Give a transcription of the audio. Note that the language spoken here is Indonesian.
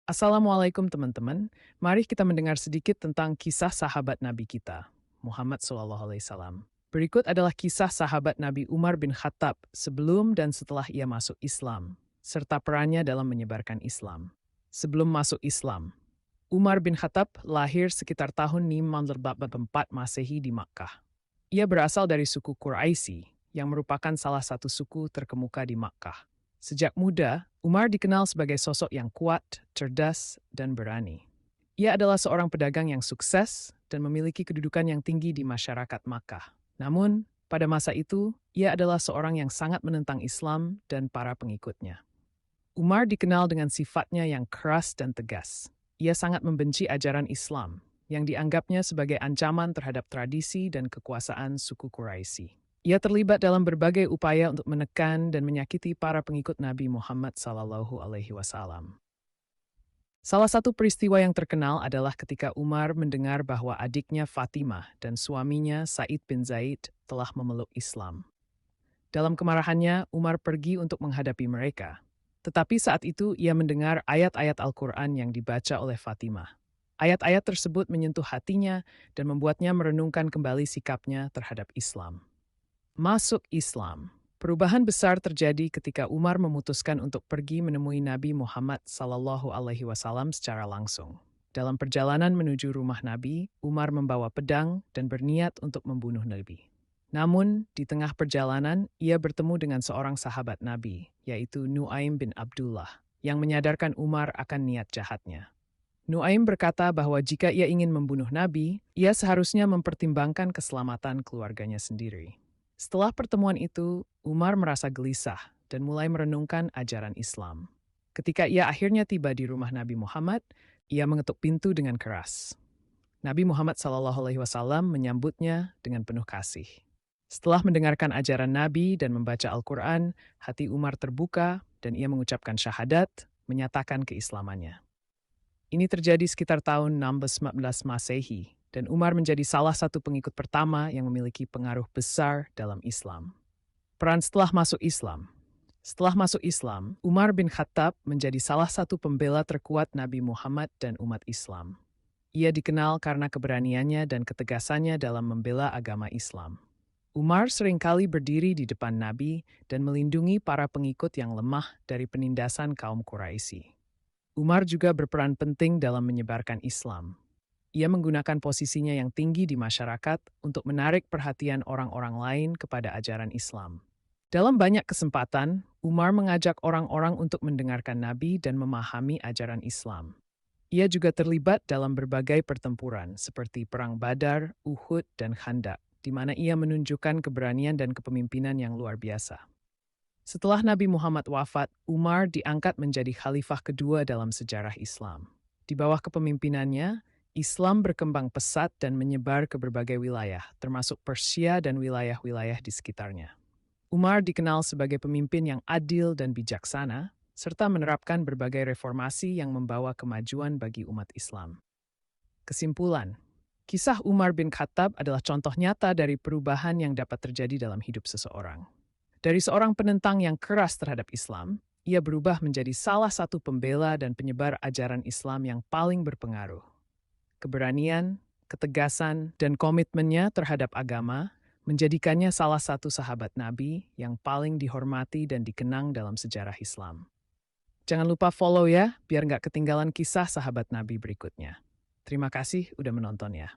Assalamualaikum teman-teman. Mari kita mendengar sedikit tentang kisah sahabat Nabi kita, Muhammad SAW. Berikut adalah kisah sahabat Nabi Umar bin Khattab sebelum dan setelah ia masuk Islam, serta perannya dalam menyebarkan Islam. Sebelum masuk Islam, Umar bin Khattab lahir sekitar tahun 544 Masehi di Makkah. Ia berasal dari suku Quraisy, yang merupakan salah satu suku terkemuka di Makkah. Sejak muda, Umar dikenal sebagai sosok yang kuat, cerdas, dan berani. Ia adalah seorang pedagang yang sukses dan memiliki kedudukan yang tinggi di masyarakat Makkah. Namun, pada masa itu, ia adalah seorang yang sangat menentang Islam dan para pengikutnya. Umar dikenal dengan sifatnya yang keras dan tegas. Ia sangat membenci ajaran Islam, yang dianggapnya sebagai ancaman terhadap tradisi dan kekuasaan suku Quraisy. Ia terlibat dalam berbagai upaya untuk menekan dan menyakiti para pengikut Nabi Muhammad SAW. Salah satu peristiwa yang terkenal adalah ketika Umar mendengar bahwa adiknya Fatimah dan suaminya Said bin Zaid telah memeluk Islam. Dalam kemarahannya, Umar pergi untuk menghadapi mereka. Tetapi saat itu ia mendengar ayat-ayat Al-Quran yang dibaca oleh Fatimah. Ayat-ayat tersebut menyentuh hatinya dan membuatnya merenungkan kembali sikapnya terhadap Islam. Masuk Islam. Perubahan besar terjadi ketika Umar memutuskan untuk pergi menemui Nabi Muhammad SAW secara langsung. Dalam perjalanan menuju rumah Nabi, Umar membawa pedang dan berniat untuk membunuh Nabi. Namun, di tengah perjalanan, ia bertemu dengan seorang sahabat Nabi, yaitu Nuaim bin Abdullah, yang menyadarkan Umar akan niat jahatnya. Nuaim berkata bahwa jika ia ingin membunuh Nabi, ia seharusnya mempertimbangkan keselamatan keluarganya sendiri. Setelah pertemuan itu, Umar merasa gelisah dan mulai merenungkan ajaran Islam. Ketika ia akhirnya tiba di rumah Nabi Muhammad, ia mengetuk pintu dengan keras. Nabi Muhammad SAW menyambutnya dengan penuh kasih. Setelah mendengarkan ajaran Nabi dan membaca Al-Quran, hati Umar terbuka dan ia mengucapkan syahadat, menyatakan keislamannya. Ini terjadi sekitar tahun 619 Masehi, dan Umar menjadi salah satu pengikut pertama yang memiliki pengaruh besar dalam Islam. Peran setelah masuk Islam. Setelah masuk Islam, Umar bin Khattab menjadi salah satu pembela terkuat Nabi Muhammad dan umat Islam. Ia dikenal karena keberaniannya dan ketegasannya dalam membela agama Islam. Umar seringkali berdiri di depan Nabi dan melindungi para pengikut yang lemah dari penindasan kaum Quraisy. Umar juga berperan penting dalam menyebarkan Islam. Ia menggunakan posisinya yang tinggi di masyarakat untuk menarik perhatian orang-orang lain kepada ajaran Islam. Dalam banyak kesempatan, Umar mengajak orang-orang untuk mendengarkan Nabi dan memahami ajaran Islam. Ia juga terlibat dalam berbagai pertempuran seperti Perang Badar, Uhud, dan Khandaq, di mana ia menunjukkan keberanian dan kepemimpinan yang luar biasa. Setelah Nabi Muhammad wafat, Umar diangkat menjadi khalifah kedua dalam sejarah Islam. Di bawah kepemimpinannya, Islam berkembang pesat dan menyebar ke berbagai wilayah, termasuk Persia dan wilayah-wilayah di sekitarnya. Umar dikenal sebagai pemimpin yang adil dan bijaksana, serta menerapkan berbagai reformasi yang membawa kemajuan bagi umat Islam. Kesimpulan, kisah Umar bin Khattab adalah contoh nyata dari perubahan yang dapat terjadi dalam hidup seseorang. Dari seorang penentang yang keras terhadap Islam, ia berubah menjadi salah satu pembela dan penyebar ajaran Islam yang paling berpengaruh. Keberanian, ketegasan, dan komitmennya terhadap agama menjadikannya salah satu sahabat Nabi yang paling dihormati dan dikenang dalam sejarah Islam. Jangan lupa follow ya, biar nggak ketinggalan kisah sahabat Nabi berikutnya. Terima kasih udah menonton ya.